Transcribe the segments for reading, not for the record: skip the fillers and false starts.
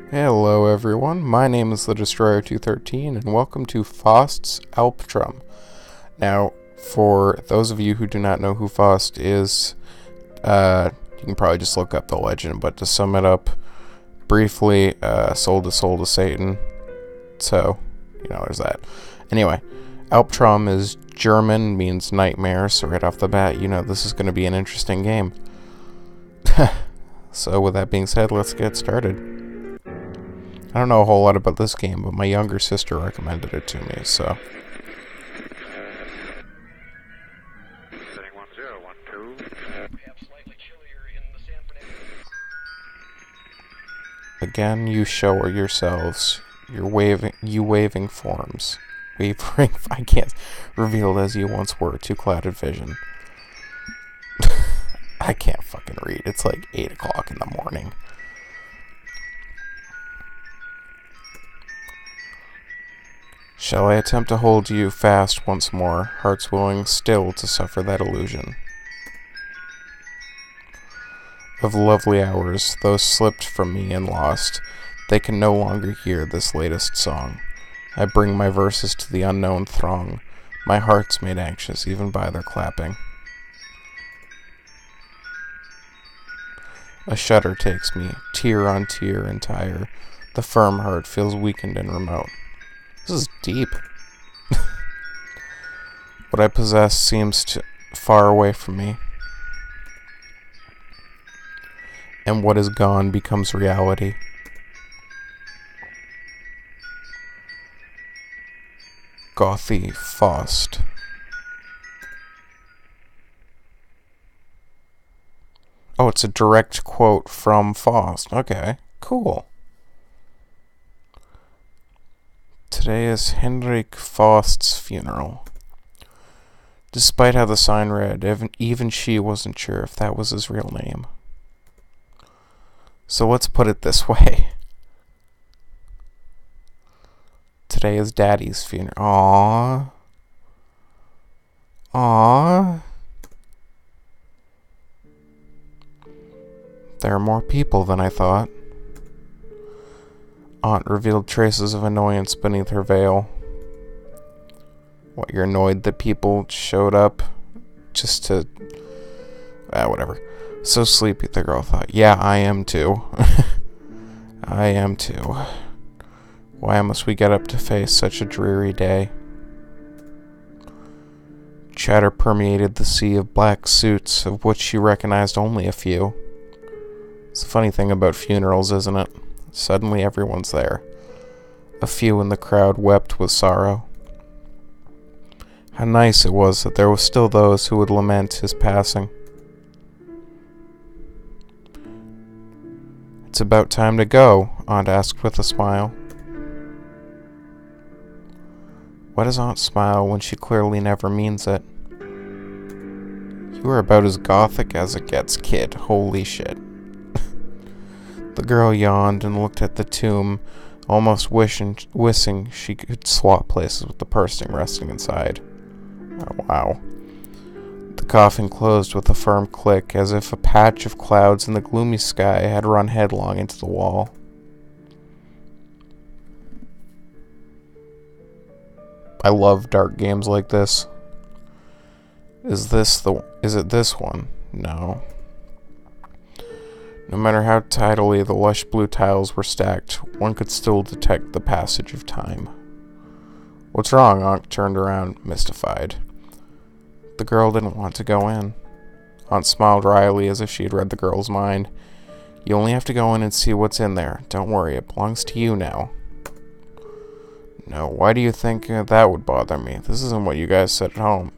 Hello everyone, my name is the Destroyer 213 and welcome to Fausts Alptraum. Now, for those of you who do not know who Faust is, you can probably just look up the legend, but to sum it up briefly, soul to Satan, so, there's that. Anyway, Alptraum is German, means nightmare, so right off the bat, this is going to be an interesting game. So with that being said, let's get started. I don't know a whole lot about this game, but my younger sister recommended it to me, so. Setting 1012. We have slightly chillier in the San Fernando. Again, you show yourselves. You waving forms. Wavering, I can't. Revealed as you once were to clouded vision. I can't fucking read. It's like 8 o'clock in the morning. Shall I attempt to hold you fast once more, hearts willing still to suffer that illusion? Of lovely hours, those slipped from me and lost, they can no longer hear this latest song. I bring my verses to the unknown throng, my heart's made anxious even by their clapping. A shudder takes me, tear on tear entire, the firm heart feels weakened and remote. This is deep. What I possess seems far away from me. And what is gone becomes reality. Gothy Faust. Oh, it's a direct quote from Faust. Okay, cool. Today is Henrik Faust's funeral. Despite how the sign read, even she wasn't sure if that was his real name. So let's put it this way. Today is Daddy's funeral. Aww. Aww. There are more people than I thought. Aunt revealed traces of annoyance beneath her veil. What, you're annoyed that people showed up just to... whatever. So sleepy, the girl thought. Yeah, I am too. I am too. Why must we get up to face such a dreary day? Chatter permeated the sea of black suits, of which she recognized only a few. It's the funny thing about funerals, isn't it? Suddenly everyone's there. A few in the crowd wept with sorrow. How nice it was that there were still those who would lament his passing. It's about time to go, Aunt asked with a smile. Why does Aunt smile when she clearly never means it? You are about as gothic as it gets, kid. Holy shit. The girl yawned and looked at the tomb, almost wishing she could swap places with the person resting inside. Oh, wow. The coffin closed with a firm click, as if a patch of clouds in the gloomy sky had run headlong into the wall. I love dark games like this. Is it this one? No. No matter how tidily the lush blue tiles were stacked, one could still detect the passage of time. What's wrong? Aunt turned around, mystified. The girl didn't want to go in. Aunt smiled wryly as if she had read the girl's mind. You only have to go in and see what's in there. Don't worry, it belongs to you now. No, why do you think that would bother me? This isn't what you guys said at home.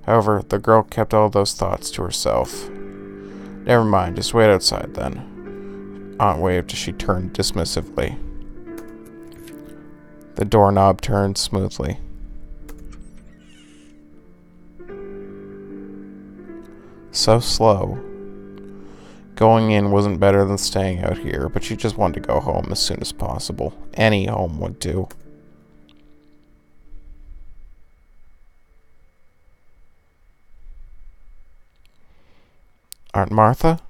However, the girl kept all those thoughts to herself. Never mind, just wait outside then. Aunt waved as she turned dismissively. The doorknob turned smoothly. So slow. Going in wasn't better than staying out here, but she just wanted to go home as soon as possible. Any home would do. Aunt Martha?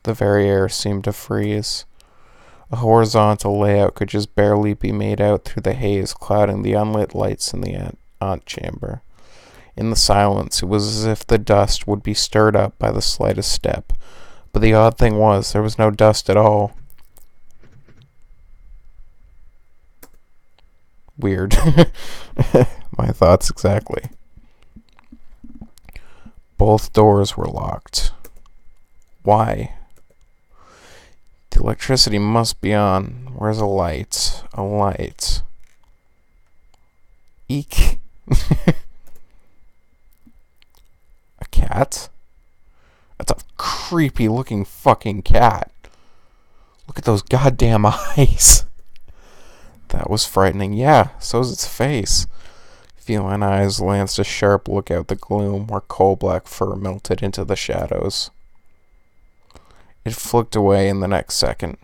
The very air seemed to freeze. A horizontal layout could just barely be made out through the haze clouding the unlit lights in the antechamber. In the silence, it was as if the dust would be stirred up by the slightest step. But the odd thing was, there was no dust at all. Weird. My thoughts exactly. Both doors were locked. Why? The electricity must be on. Where's a light? A light. Eek. A cat? That's a creepy looking fucking cat. Look at those goddamn eyes. That was frightening. Yeah, so's its face. Feline eyes lanced a sharp look out the gloom where coal-black fur melted into the shadows. It flicked away in the next second.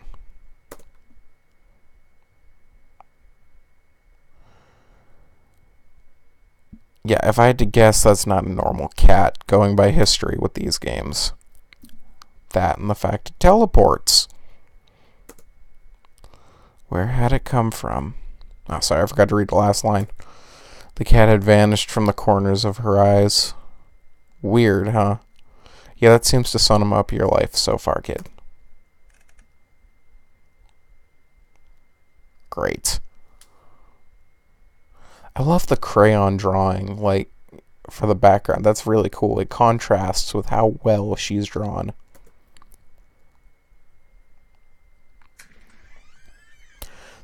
Yeah, if I had to guess, that's not a normal cat, going by history with these games. That and the fact it teleports. Where had it come from? Oh, sorry, I forgot to read the last line. The cat had vanished from the corners of her eyes. Weird, huh? Yeah, that seems to sum up your life so far, kid. Great. I love the crayon drawing, like, for the background. That's really cool. It contrasts with how well she's drawn.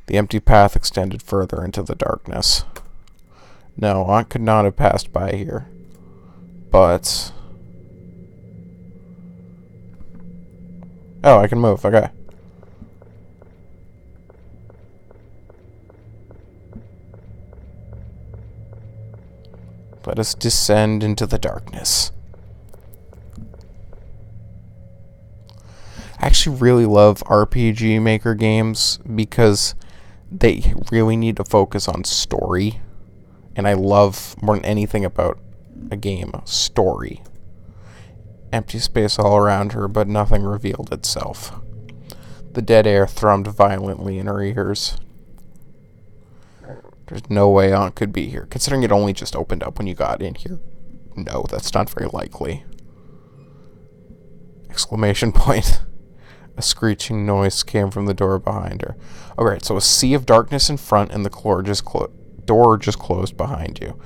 The empty path extended further into the darkness. No, Aunt could not have passed by here. But... oh, I can move. Okay. Let us descend into the darkness. I actually really love RPG Maker games because they really need to focus on story. And I love, more than anything about a game, story. Empty space all around her, but nothing revealed itself. The dead air thrummed violently in her ears. There's no way Aunt could be here, considering it only just opened up when you got in here. No, that's not very likely. Exclamation point. A screeching noise came from the door behind her. Alright, so a sea of darkness in front and the door just closed behind you.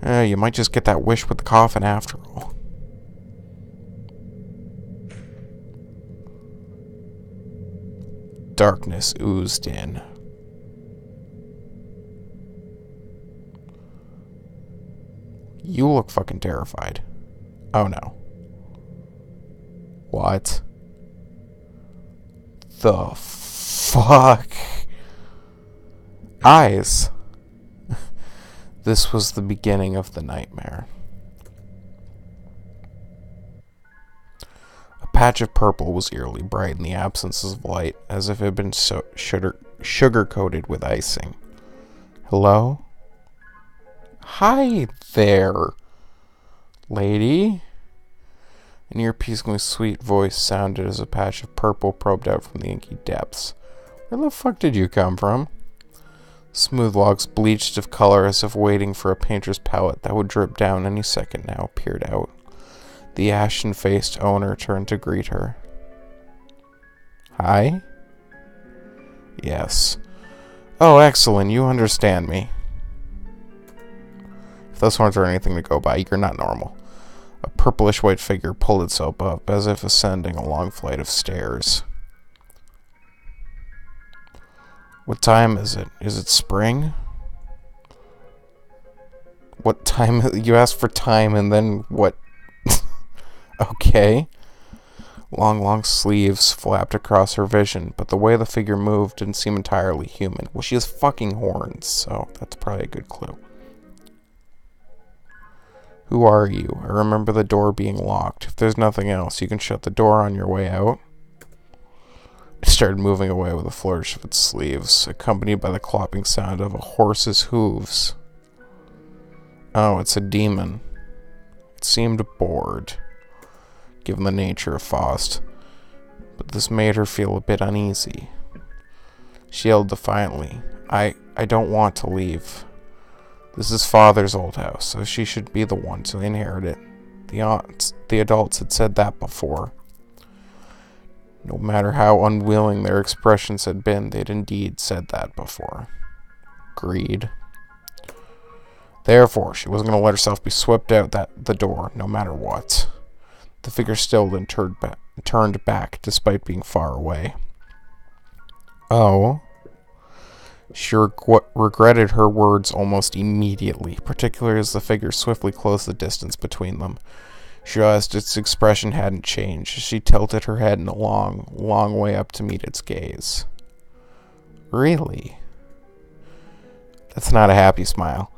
You might just get that wish with the coffin after all. Darkness oozed in. You look fucking terrified. Oh no. What? The fuck? Eyes. This was the beginning of the nightmare. A patch of purple was eerily bright in the absence of light, as if it had been sugar-coated with icing. Hello? Hi there, lady. An ear-piercingly sweet voice sounded as a patch of purple probed out from the inky depths. Where the fuck did you come from? Smooth logs bleached of color as if waiting for a painter's palette that would drip down any second now peered out. The ashen-faced owner turned to greet her. Hi? Yes. Oh, excellent, you understand me. If those horns are anything to go by, you're not normal. A purplish-white figure pulled itself up, as if ascending a long flight of stairs. What time is it? Is it spring? What time? You asked for time and then what? Okay. Long sleeves flapped across her vision, but the way the figure moved didn't seem entirely human. Well, she has fucking horns, so that's probably a good clue. Who are you? I remember the door being locked. If there's nothing else, you can shut the door on your way out. It started moving away with a flourish of its sleeves, accompanied by the clopping sound of a horse's hooves. Oh, it's a demon. It seemed bored, given the nature of Fausts, but this made her feel a bit uneasy. She yelled defiantly, I don't want to leave. This is Father's old house, so she should be the one to inherit it. The adults had said that before. No matter how unwilling their expressions had been, they'd indeed said that before. Greed. Therefore, she wasn't going to let herself be swept out the door, no matter what. The figure still then turned back, despite being far away. Oh. She regretted her words almost immediately, particularly as the figure swiftly closed the distance between them. She realized its expression hadn't changed. She tilted her head in a long, long way up to meet its gaze. Really? That's not a happy smile.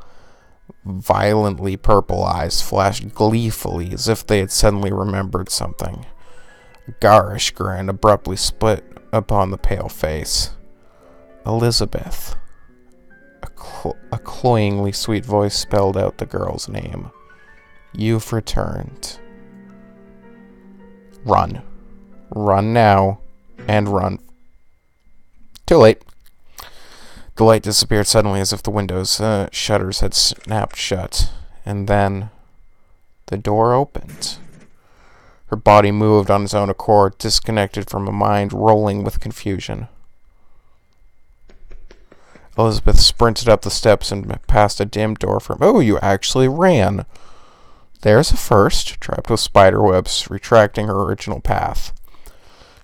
Violently purple eyes flashed gleefully as if they had suddenly remembered something. A garish grin abruptly split upon the pale face. Elizabeth. A cloyingly sweet voice spelled out the girl's name. You've returned. Run. Run now. And run. Too late. The light disappeared suddenly as if the window's shutters had snapped shut. And then the door opened. Her body moved on its own accord, disconnected from a mind rolling with confusion. Elizabeth sprinted up the steps and past a dim door from... Oh, you actually ran. There's a first, trapped with spiderwebs, retracting her original path.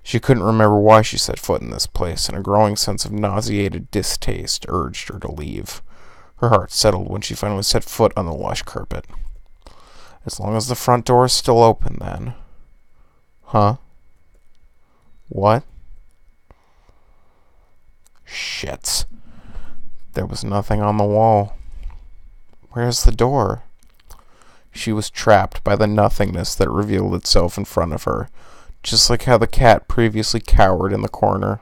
She couldn't remember why she set foot in this place, and a growing sense of nauseated distaste urged her to leave. Her heart settled when she finally set foot on the lush carpet. As long as the front door is still open, then. Huh? What? Shit. There was nothing on the wall. Where's the door? She was trapped by the nothingness that revealed itself in front of her, just like how the cat previously cowered in the corner.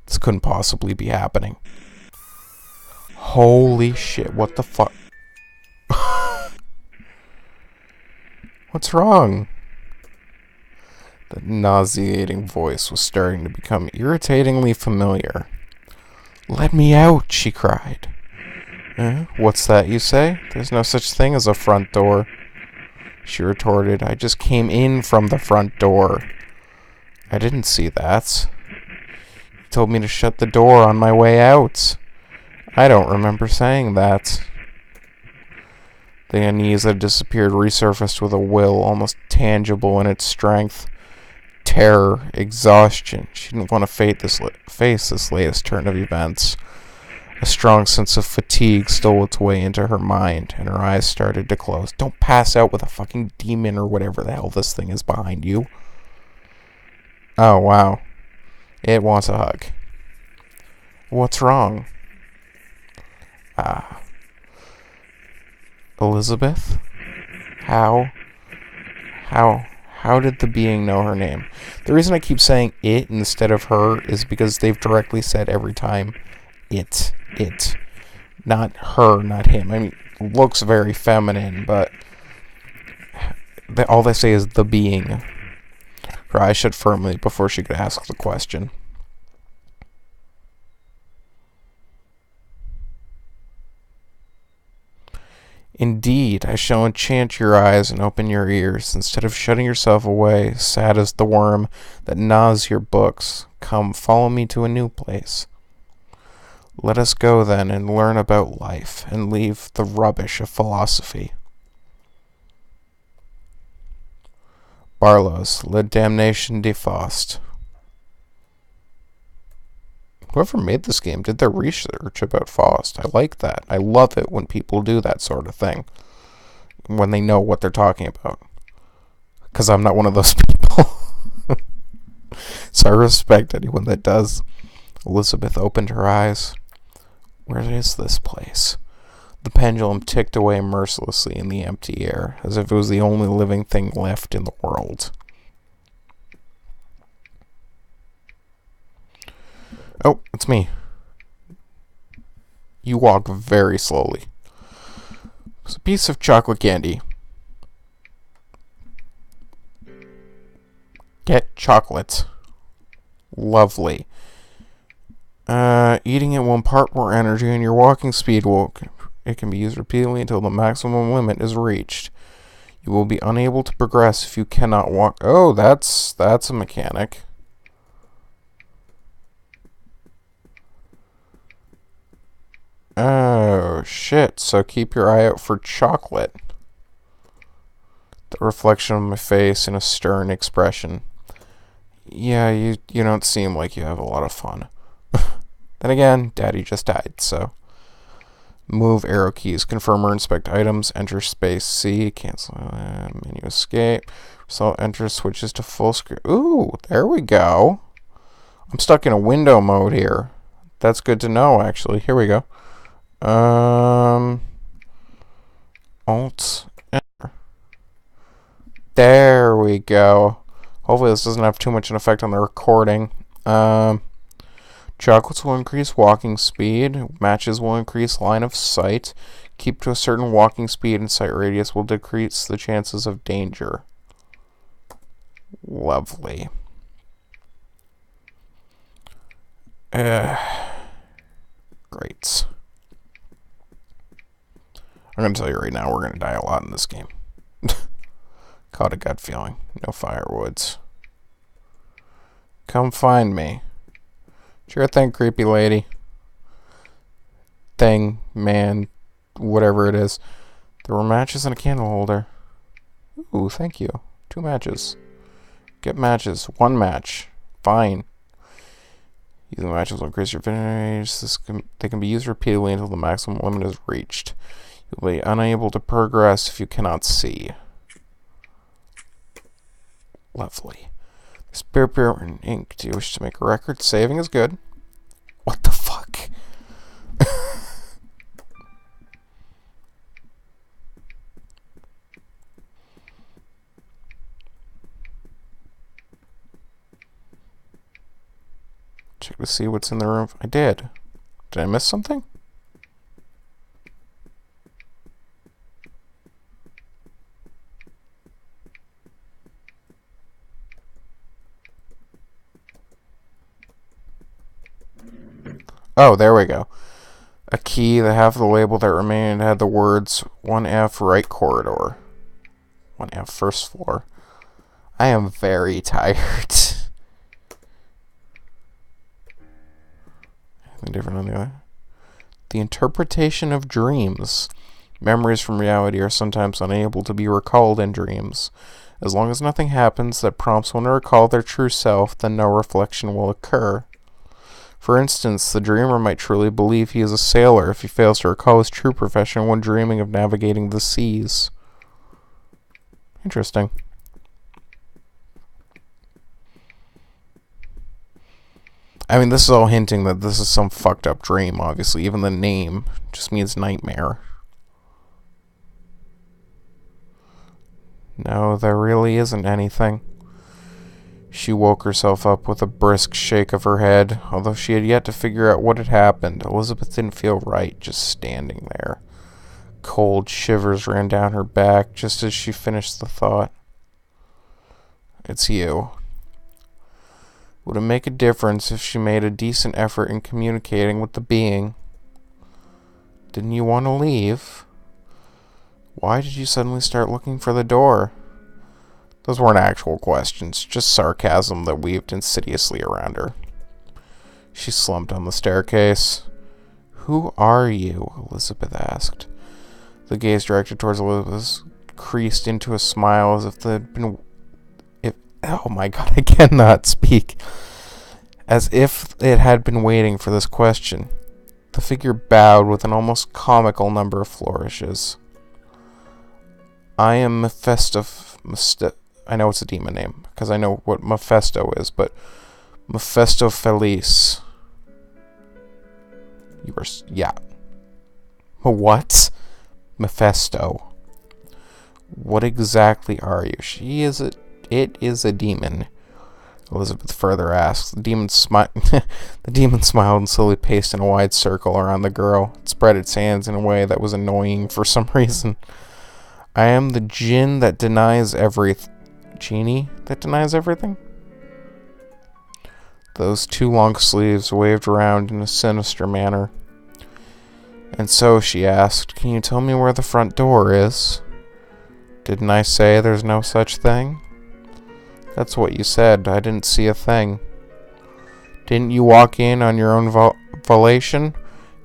This couldn't possibly be happening. Holy shit, what the fuck? What's wrong? The nauseating voice was starting to become irritatingly familiar. Let me out, she cried. What's that you say? There's no such thing as a front door. She retorted, I just came in from the front door. I didn't see that. You told me to shut the door on my way out. I don't remember saying that. The unease that had disappeared resurfaced with a will almost tangible in its strength. Terror, exhaustion. She didn't want to face this latest turn of events. A strong sense of fatigue stole its way into her mind, and her eyes started to close. Don't pass out with a fucking demon or whatever the hell this thing is behind you. Oh, wow. It wants a hug. What's wrong? Elizabeth? How did the being know her name? The reason I keep saying it instead of her is because they've directly said every time it. Not her, not him. I mean, looks very feminine, but all they say is the being. Her eyes shut firmly before she could ask the question. Indeed, I shall enchant your eyes and open your ears, instead of shutting yourself away, sad as the worm that gnaws your books. Come, follow me to a new place. Let us go, then, and learn about life, and leave the rubbish of philosophy. Barlow's Le Damnation de Faust. Whoever made this game did their research about Faust. I like that. I love it when people do that sort of thing. When they know what they're talking about. Because I'm not one of those people. So I respect anyone that does. Elizabeth opened her eyes. Where is this place? The pendulum ticked away mercilessly in the empty air, as if it was the only living thing left in the world. Oh, it's me. You walk very slowly. It's a piece of chocolate candy. Get chocolate. Lovely. Eating it will impart more energy, and your walking speed it can be used repeatedly until the maximum limit is reached. You will be unable to progress if you cannot walk. Oh, that's a mechanic. Oh, shit. So keep your eye out for chocolate. The reflection of my face in a stern expression. Yeah, you don't seem like you have a lot of fun. Then again, Daddy just died, so. Move arrow keys. Confirm or inspect items. Enter space C. Cancel. Menu escape. So enter switches to full screen. Ooh, there we go. I'm stuck in a window mode here. That's good to know, actually. Here we go. Alt. Enter. There we go. Hopefully this doesn't have too much an effect on the recording. Chocolates will increase walking speed. Matches will increase line of sight. Keep to a certain walking speed and sight radius will decrease the chances of danger. Lovely. Great. I'm going to tell you right now, we're going to die a lot in this game. Caught a gut feeling. No firewoods. Come find me. Sure thing, creepy lady. Thing, man, whatever it is. There were matches and a candle holder. Ooh, thank you. 2 matches. Get matches. 1 match. Fine. Using matches will increase your finish. They can be used repeatedly until the maximum limit is reached. You'll be unable to progress if you cannot see. Lovely. Spare paper and ink. Do you wish to make a record? Saving is good. What the fuck? Check to see what's in the room. I did. Did I miss something? Oh, there we go. A key, the half of the label that remained had the words 1F right corridor. 1F first floor. I am very tired. Anything different on the other? The interpretation of dreams. Memories from reality are sometimes unable to be recalled in dreams. As long as nothing happens that prompts one to recall their true self, then no reflection will occur. For instance, the dreamer might truly believe he is a sailor if he fails to recall his true profession when dreaming of navigating the seas. Interesting. I mean, this is all hinting that this is some fucked up dream, obviously. Even the name just means nightmare. No, there really isn't anything. She woke herself up with a brisk shake of her head. Although she had yet to figure out what had happened, Elizabeth didn't feel right just standing there. Cold shivers ran down her back just as she finished the thought. It's you. Would it make a difference if she made a decent effort in communicating with the being? Didn't you want to leave? Why did you suddenly start looking for the door? Those weren't actual questions, just sarcasm that weaved insidiously around her. She slumped on the staircase. Who are you? Elizabeth asked. The gaze directed towards Elizabeth creased into a smile as if they'd been... Oh my god, I cannot speak. As if it had been waiting for this question. The figure bowed with an almost comical number of flourishes. I am I know it's a demon name, because I know what Mephisto is, but Mephistopheles. You were... yeah. What? Mephisto. What exactly are you? It is a demon. Elizabeth further asked. The demon smiled and slowly paced in a wide circle around the girl. It spread its hands in a way that was annoying for some reason. I am the genie that denies everything. The Those two long sleeves waved around in a sinister manner. "And so," she asked, "can you tell me where the front door is?" "Didn't I say there's no such thing?" "That's what you said. I didn't see a thing." "Didn't you walk in on your own volition?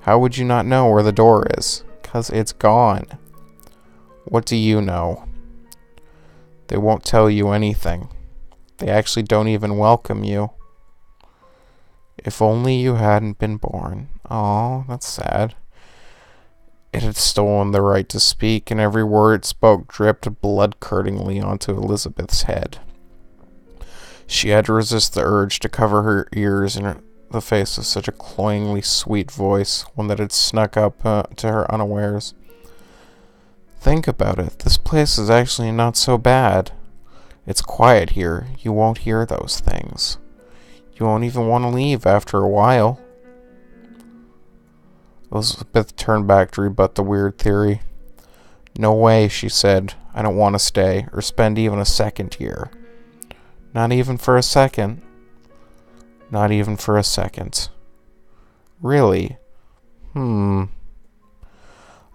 How would you not know where the door is?" "'Cause it's gone." "What do you know?" "They won't tell you anything. They actually don't even welcome you." "If only you hadn't been born." "Aw, that's sad." It had stolen the right to speak, and every word it spoke dripped blood-curdlingly onto Elizabeth's head. She had to resist the urge to cover her ears in the face of such a cloyingly sweet voice, one that had snuck up to her unawares. "Think about it. This place is actually not so bad. It's quiet here. You won't hear those things. You won't even want to leave after a while." Elizabeth turned back to rebut the weird theory. "No way," she said. "I don't want to stay, or spend even a second here." "Not even for a second?" "Not even for a second." "Really?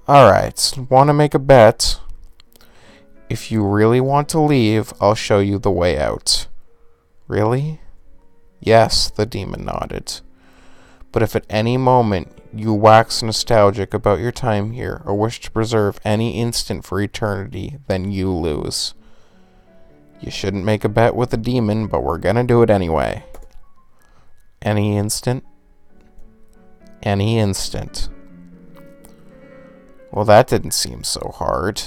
Alright, want to make a bet? If you really want to leave, I'll show you the way out." "Really?" "Yes," the demon nodded. "But if at any moment you wax nostalgic about your time here, or wish to preserve any instant for eternity, then you lose. You shouldn't make a bet with a demon, but we're gonna do it anyway." "Any instant?" "Any instant." Well, that didn't seem so hard.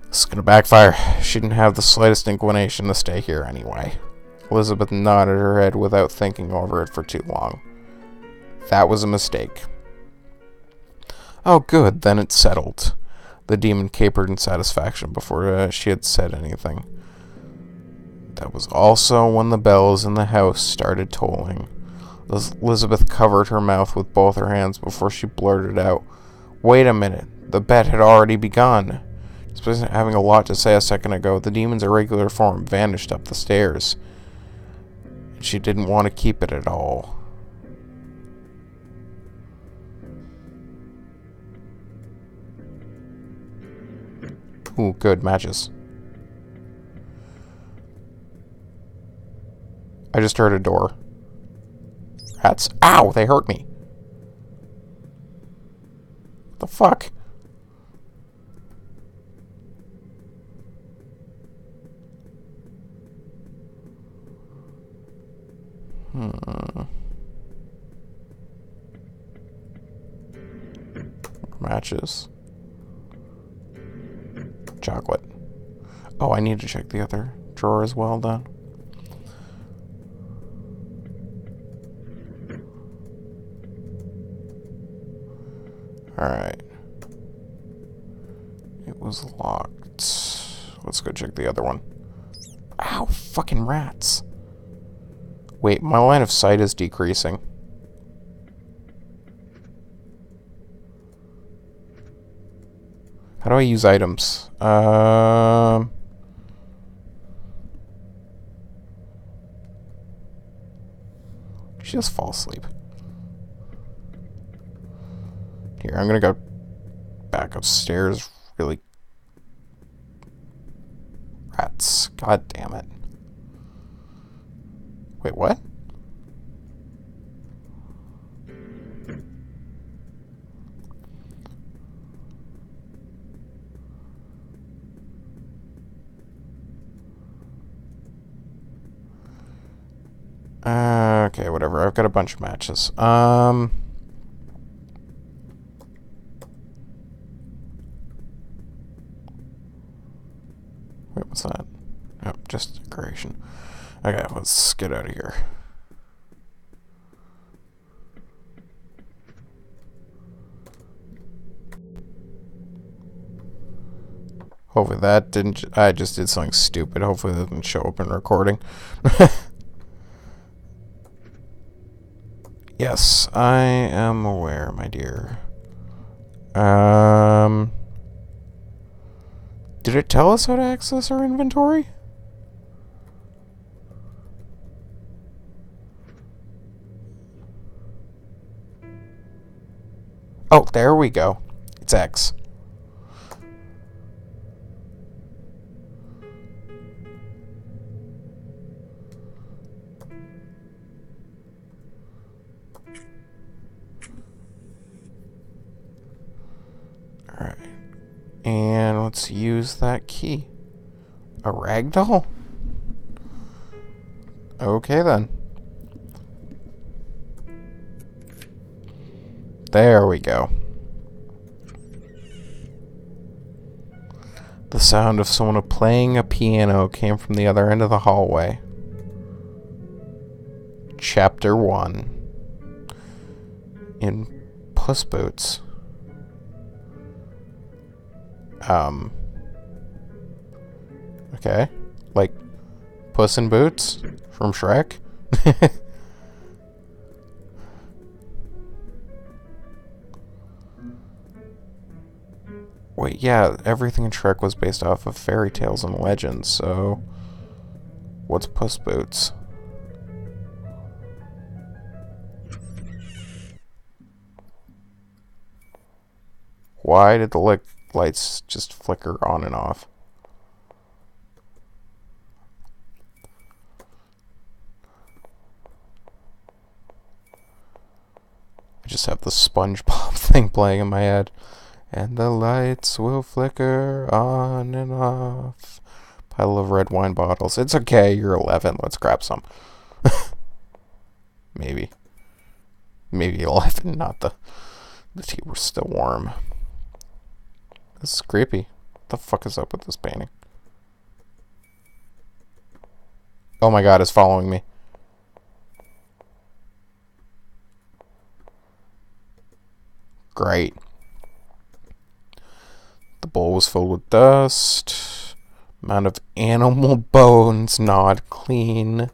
This is gonna backfire. She didn't have the slightest inclination to stay here anyway. Elizabeth nodded her head without thinking over it for too long. That was a mistake. "Oh, good, then it's settled." The demon capered in satisfaction before she had said anything. That was also when the bells in the house started tolling. Elizabeth covered her mouth with both her hands before she blurted out, "Wait a minute, the bet had already begun." Despite having a lot to say a second ago, the demon's irregular form vanished up the stairs. She didn't want to keep it at all. Ooh, good, matches. I just heard a door. Rats. Ow! They hurt me. What the fuck? Matches. Chocolate. Oh, I need to check the other drawer as well, then. Alright. It was locked. Let's go check the other one. Ow, fucking rats. Wait, my line of sight is decreasing. How do I use items? She just fall asleep. Here, I'm gonna go back upstairs. Really. Rats. God damn it. Wait, what? Okay, whatever. I've got a bunch of matches. Wait, what's that? Oh, just decoration. Okay, let's get out of here. Hopefully that didn't... I just did something stupid. Hopefully that didn't show up in recording. Yes, I am aware, my dear. Did it tell us how to access our inventory? Oh, there we go. It's X. Alright. And let's use that key. A ragdoll? Okay then. There we go. The sound of someone playing a piano came from the other end of the hallway. Chapter 1. In Puss Boots. Okay. Like Puss in Boots from Shrek? Wait, yeah, everything in Shrek was based off of fairy tales and legends, so what's Puss Boots? Why did the lights just flicker on and off? I just have the SpongeBob thing playing in my head. And the lights will flicker on and off. Pile of red wine bottles. It's okay, you're 11. Let's grab some. Maybe. Maybe 11, not the tea was still warm. This is creepy. What the fuck is up with this painting? Oh my god, it's following me. Great. The bowl was filled with dust. Amount of animal bones gnawed clean.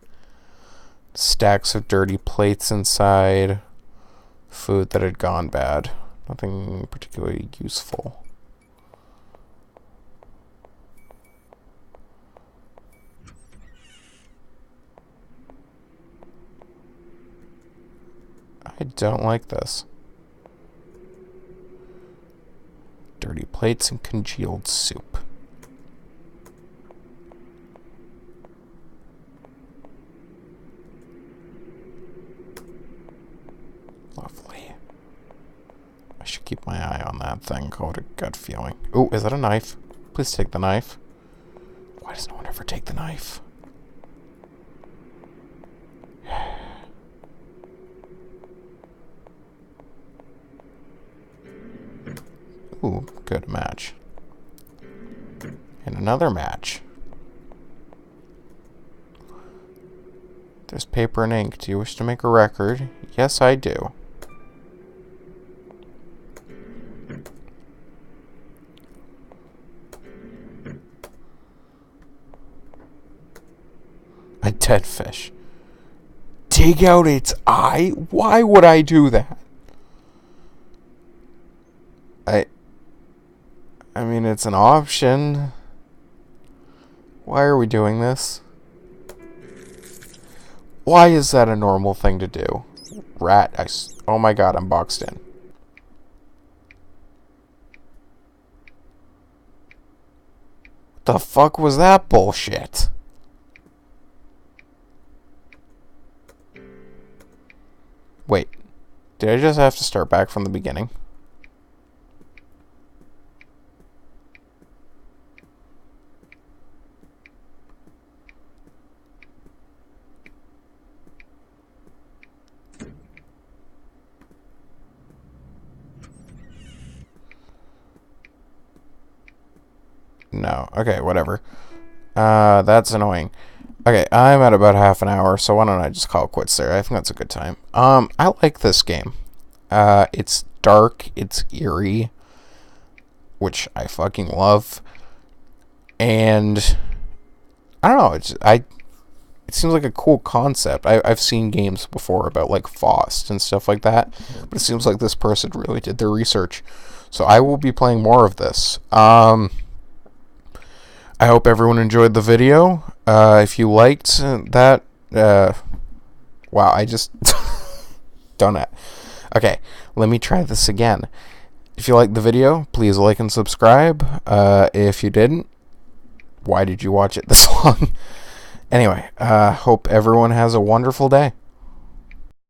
Stacks of dirty plates inside. Food that had gone bad. Nothing particularly useful. I don't like this. Dirty plates and congealed soup. Lovely. I should keep my eye on that thing. What a gut feeling. Ooh, is that a knife? Please take the knife. Why does no one ever take the knife? Ooh, good match. And another match. There's paper and ink. Do you wish to make a record? Yes, I do. A dead fish. Dig out its eye? Why would I do that? I mean, it's an option. Why are we doing this? Why is that a normal thing to do? Oh my god, I'm boxed in. What the fuck was that bullshit? Wait, did I just have to start back from the beginning? No. Okay, whatever. That's annoying. Okay, I'm at about half an hour, so why don't I just call it quits there? I think that's a good time. I like this game. It's dark, it's eerie, which I fucking love. And I don't know, it seems like a cool concept. I've seen games before about like Fausts and stuff like that, but it seems like this person really did their research. So I will be playing more of this. I hope everyone enjoyed the video. If you liked that, wow, I just done it. Okay, let me try this again. If you liked the video, please like and subscribe. If you didn't, why did you watch it this long? Anyway, hope everyone has a wonderful day.